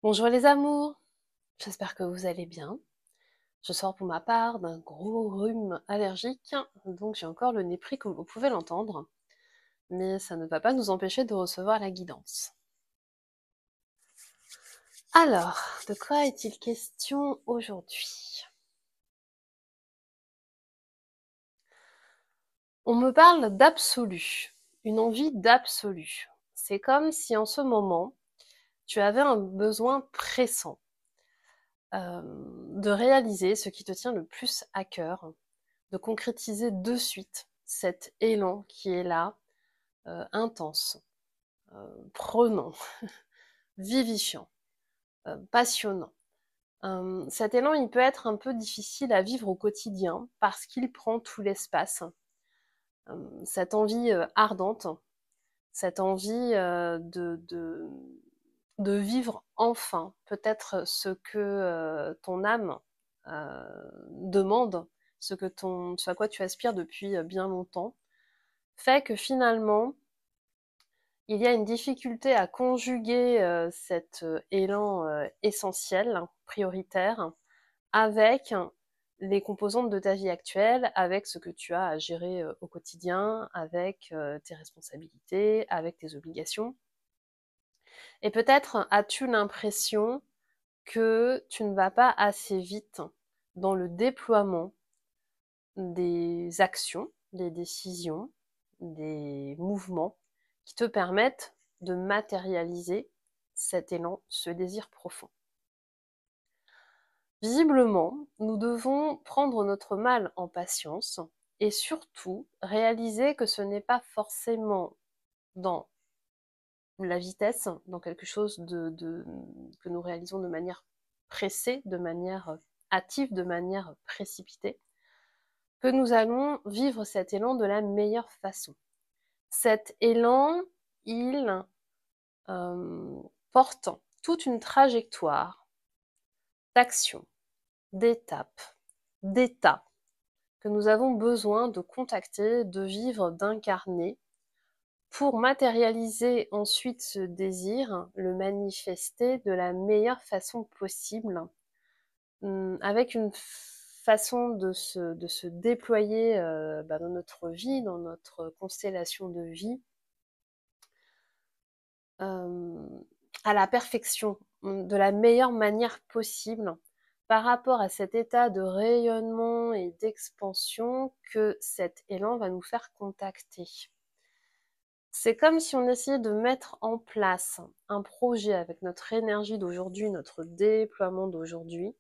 Bonjour les amours, j'espère que vous allez bien. Je sors pour ma part d'un gros rhume allergique, donc j'ai encore le nez pris comme vous pouvez l'entendre, mais ça ne va pas nous empêcher de recevoir la guidance. Alors, de quoi est-il question aujourd'hui? On me parle d'absolu, une envie d'absolu. C'est comme si en ce moment, tu avais un besoin pressant de réaliser ce qui te tient le plus à cœur, de concrétiser de suite cet élan qui est là, intense, prenant, vivifiant, passionnant. Cet élan, il peut être un peu difficile à vivre au quotidien parce qu'il prend tout l'espace. Cette envie ardente, cette envie de vivre enfin peut-être ce que ton âme demande, ce à quoi tu aspires depuis bien longtemps, fait que finalement, il y a une difficulté à conjuguer cet élan essentiel, prioritaire, avec les composantes de ta vie actuelle, avec ce que tu as à gérer au quotidien, avec tes responsabilités, avec tes obligations. Et peut-être as-tu l'impression que tu ne vas pas assez vite dans le déploiement des actions, des décisions, des mouvements qui te permettent de matérialiser cet élan, ce désir profond. Visiblement, nous devons prendre notre mal en patience et surtout réaliser que ce n'est pas forcément dans la vitesse, dans quelque chose que nous réalisons de manière pressée, de manière hâtive, de manière précipitée, que nous allons vivre cet élan de la meilleure façon. Cet élan, il porte toute une trajectoire d'actions, d'étapes, d'états que nous avons besoin de contacter, de vivre, d'incarner pour matérialiser ensuite ce désir, le manifester de la meilleure façon possible, avec une façon de se déployer dans notre vie, dans notre constellation de vie, à la perfection, de la meilleure manière possible par rapport à cet état de rayonnement et d'expansion que cet élan va nous faire contacter. C'est comme si on essayait de mettre en place un projet avec notre énergie d'aujourd'hui, notre déploiement d'aujourd'hui,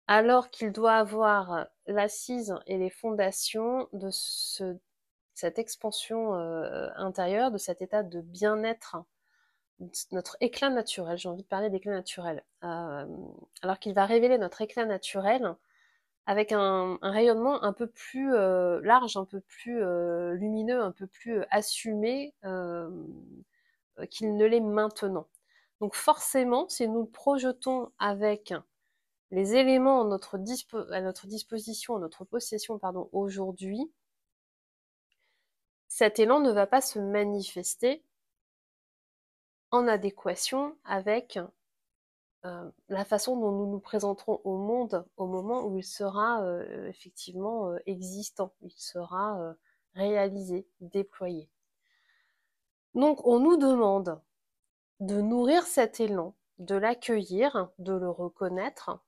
alors qu'il doit avoir l'assise et les fondations de cette expansion intérieure, de cet état de bien-être, notre éclat naturel. J'ai envie de parler d'éclat naturel. Alors qu'il va révéler notre éclat naturel avec un rayonnement un peu plus large, un peu plus lumineux, un peu plus assumé qu'il ne l'est maintenant. Donc forcément, si nous projetons avec les éléments à notre disposition, à notre possession, pardon, aujourd'hui, cet élan ne va pas se manifester en adéquation avec la façon dont nous nous présenterons au monde au moment où il sera effectivement existant, il sera réalisé, déployé. Donc on nous demande de nourrir cet élan, de l'accueillir, de le reconnaître,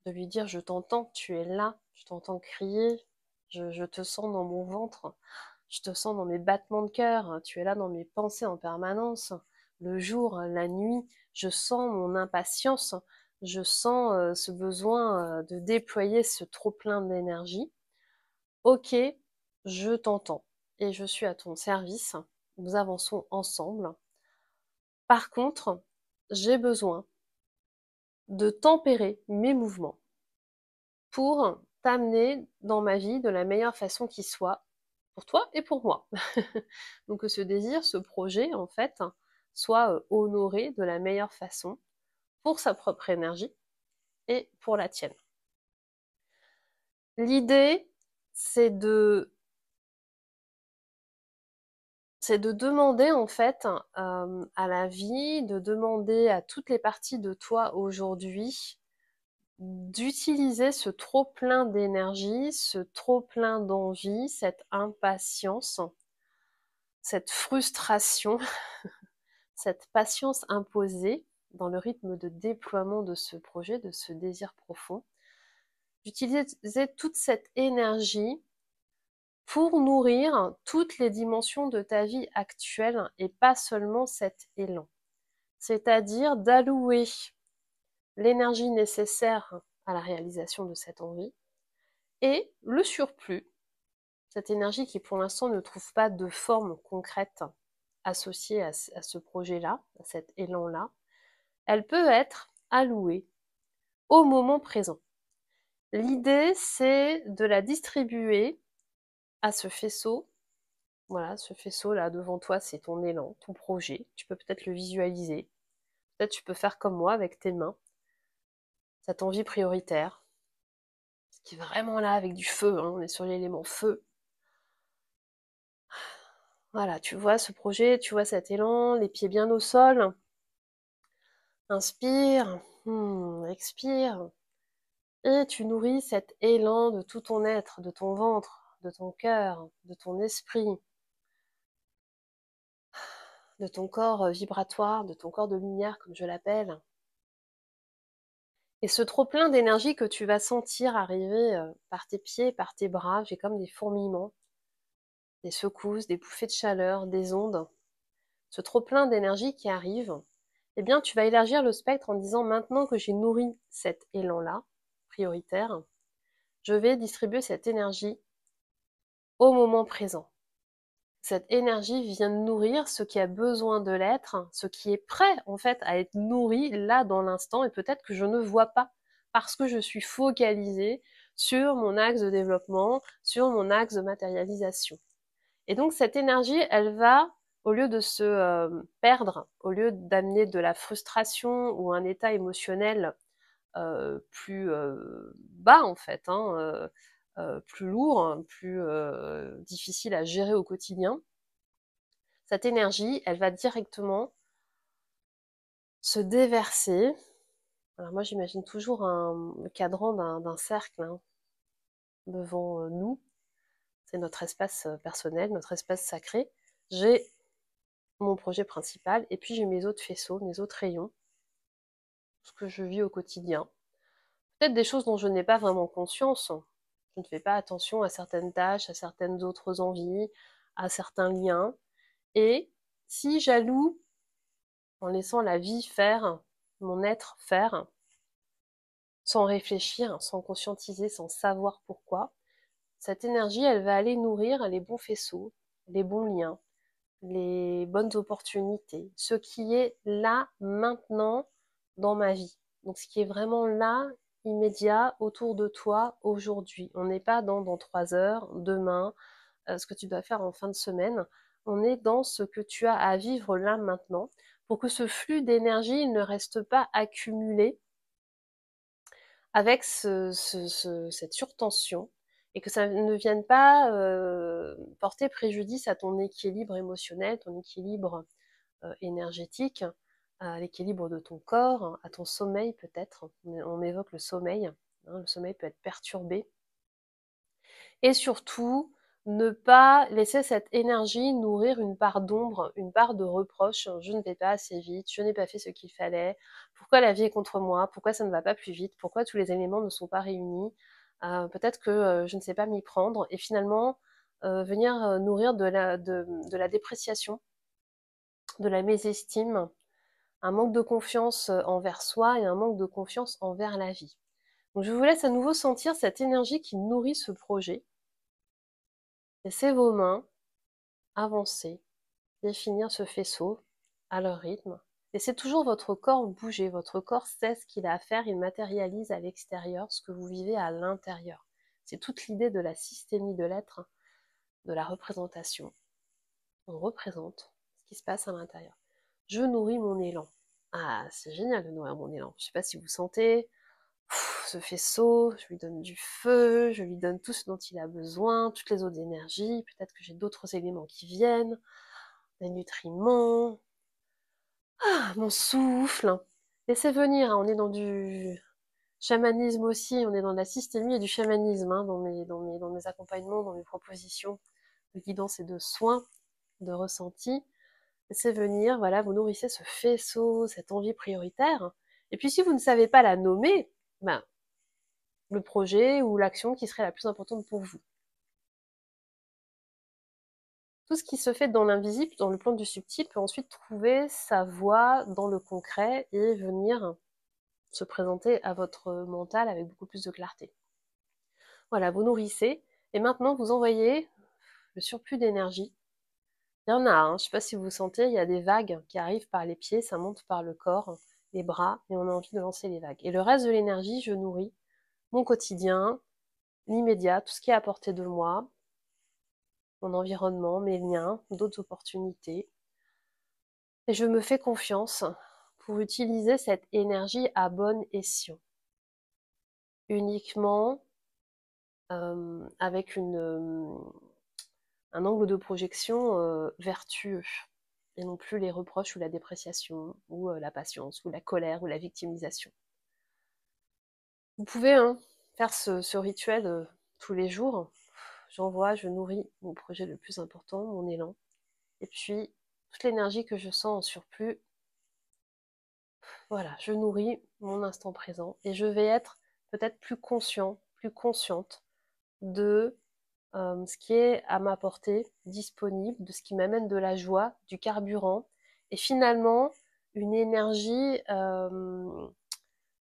de lui dire je t'entends, tu es là, je t'entends crier, je te sens dans mon ventre, je te sens dans mes battements de cœur, tu es là dans mes pensées en permanence, le jour, la nuit, je sens mon impatience, je sens ce besoin de déployer ce trop-plein d'énergie. Ok, je t'entends et je suis à ton service, nous avançons ensemble. Par contre, j'ai besoin de tempérer mes mouvements pour t'amener dans ma vie de la meilleure façon qui soit, pour toi et pour moi. Donc que ce désir, ce projet, en fait, soit honoré de la meilleure façon pour sa propre énergie et pour la tienne. L'idée, c'est de c'est de demander en fait à la vie, de demander à toutes les parties de toi aujourd'hui d'utiliser ce trop plein d'énergie, ce trop plein d'envie, cette impatience, cette frustration, cette patience imposée dans le rythme de déploiement de ce projet, de ce désir profond, d'utiliser toute cette énergie pour nourrir toutes les dimensions de ta vie actuelle et pas seulement cet élan. C'est-à-dire d'allouer l'énergie nécessaire à la réalisation de cette envie et le surplus, cette énergie qui pour l'instant ne trouve pas de forme concrète associée à ce projet-là, à cet élan-là, elle peut être allouée au moment présent. L'idée, c'est de la distribuer à ce faisceau. Voilà, ce faisceau-là devant toi, c'est ton élan, ton projet. Tu peux peut-être le visualiser. Peut-être tu peux faire comme moi avec tes mains, cette envie prioritaire, ce qui est vraiment là avec du feu, hein, on est sur l'élément feu. Voilà, tu vois ce projet, tu vois cet élan, les pieds bien au sol. Inspire, expire, et tu nourris cet élan de tout ton être, de ton ventre, de ton cœur, de ton esprit, de ton corps vibratoire, de ton corps de lumière, comme je l'appelle. Et ce trop-plein d'énergie que tu vas sentir arriver par tes pieds, par tes bras, j'ai comme des fourmillements, des secousses, des bouffées de chaleur, des ondes. Ce trop-plein d'énergie qui arrive, eh bien, tu vas élargir le spectre en disant maintenant que j'ai nourri cet élan-là, prioritaire, je vais distribuer cette énergie au moment présent. Cette énergie vient nourrir ce qui a besoin de l'être, ce qui est prêt en fait à être nourri là dans l'instant et peut-être que je ne vois pas parce que je suis focalisée sur mon axe de développement, sur mon axe de matérialisation. Et donc cette énergie, elle va, au lieu de se perdre, au lieu d'amener de la frustration ou un état émotionnel plus bas en fait, plus lourd, plus difficile à gérer au quotidien, cette énergie, elle va directement se déverser. Alors moi, j'imagine toujours le cadran d'un cercle hein, devant nous. C'est notre espace personnel, notre espace sacré. J'ai mon projet principal et puis j'ai mes autres faisceaux, mes autres rayons, ce que je vis au quotidien. Peut-être des choses dont je n'ai pas vraiment conscience. Je ne fais pas attention à certaines tâches, à certaines autres envies, à certains liens. Et si j'alloue, en laissant la vie faire, mon être faire, sans réfléchir, sans conscientiser, sans savoir pourquoi, cette énergie, elle va aller nourrir les bons faisceaux, les bons liens, les bonnes opportunités, ce qui est là, maintenant, dans ma vie. Donc ce qui est vraiment là, immédiat, autour de toi, aujourd'hui. On n'est pas dans 3 heures, demain, ce que tu dois faire en fin de semaine. On est dans ce que tu as à vivre là, maintenant, pour que ce flux d'énergie ne reste pas accumulé avec cette surtension et que ça ne vienne pas porter préjudice à ton équilibre émotionnel, ton équilibre énergétique, à l'équilibre de ton corps, à ton sommeil peut-être. On évoque le sommeil. Hein, le sommeil peut être perturbé. Et surtout, ne pas laisser cette énergie nourrir une part d'ombre, une part de reproche. Je ne vais pas assez vite, je n'ai pas fait ce qu'il fallait. Pourquoi la vie est contre moi? Pourquoi ça ne va pas plus vite? Pourquoi tous les éléments ne sont pas réunis? Peut-être que je ne sais pas m'y prendre. Et finalement, venir nourrir de la dépréciation, de la mésestime, un manque de confiance envers soi et un manque de confiance envers la vie. Donc je vous laisse à nouveau sentir cette énergie qui nourrit ce projet. Laissez vos mains avancer, définir ce faisceau à leur rythme. Laissez toujours votre corps bouger. Votre corps sait ce qu'il a à faire, il matérialise à l'extérieur ce que vous vivez à l'intérieur. C'est toute l'idée de la systémie de l'être, de la représentation. On représente ce qui se passe à l'intérieur. Je nourris mon élan. Ah, c'est génial de nourrir mon élan. Je ne sais pas si vous sentez ce faisceau, je lui donne du feu, je lui donne tout ce dont il a besoin, toutes les autres énergies, peut-être que j'ai d'autres éléments qui viennent. des nutriments. Ah, mon souffle. Laissez venir, hein, on est dans du chamanisme aussi, on est dans la systémie et du chamanisme hein, dans mes accompagnements, dans mes propositions de guidance et de soins, de ressenti. Laissez venir, voilà, vous nourrissez ce faisceau, cette envie prioritaire. Et puis si vous ne savez pas la nommer, ben, le projet ou l'action qui serait la plus importante pour vous. Tout ce qui se fait dans l'invisible, dans le plan du subtil, peut ensuite trouver sa voie dans le concret et venir se présenter à votre mental avec beaucoup plus de clarté. Voilà, vous nourrissez, et maintenant vous envoyez le surplus d'énergie. Il y en a, hein, je ne sais pas si vous sentez, il y a des vagues qui arrivent par les pieds, ça monte par le corps, les bras, et on a envie de lancer les vagues. Et le reste de l'énergie, je nourris mon quotidien, l'immédiat, tout ce qui est à portée de moi, mon environnement, mes liens, d'autres opportunités. Et je me fais confiance pour utiliser cette énergie à bon escient. Uniquement avec un angle de projection vertueux et non plus les reproches ou la dépréciation ou la patience ou la colère ou la victimisation. Vous pouvez hein, faire ce rituel tous les jours. J'envoie, je nourris mon projet le plus important, mon élan. Et puis, toute l'énergie que je sens en surplus, voilà, je nourris mon instant présent et je vais être peut-être plus conscient, plus consciente de ce qui est à ma portée, disponible, de ce qui m'amène de la joie, du carburant, et finalement une énergie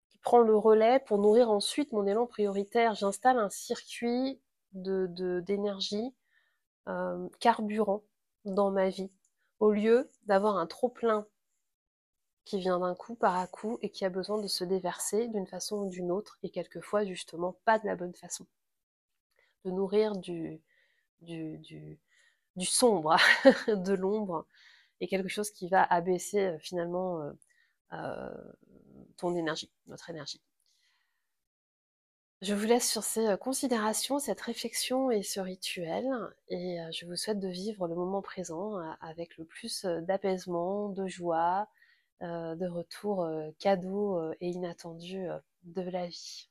qui prend le relais pour nourrir ensuite mon élan prioritaire. J'installe un circuit d'énergie carburant dans ma vie, au lieu d'avoir un trop-plein qui vient d'un coup par à coup et qui a besoin de se déverser d'une façon ou d'une autre, et quelquefois justement pas de la bonne façon. De nourrir du, du, du sombre, de l'ombre, et quelque chose qui va abaisser finalement ton énergie, notre énergie. Je vous laisse sur ces considérations, cette réflexion et ce rituel, et je vous souhaite de vivre le moment présent avec le plus d'apaisement, de joie, de retour cadeau et inattendu de la vie.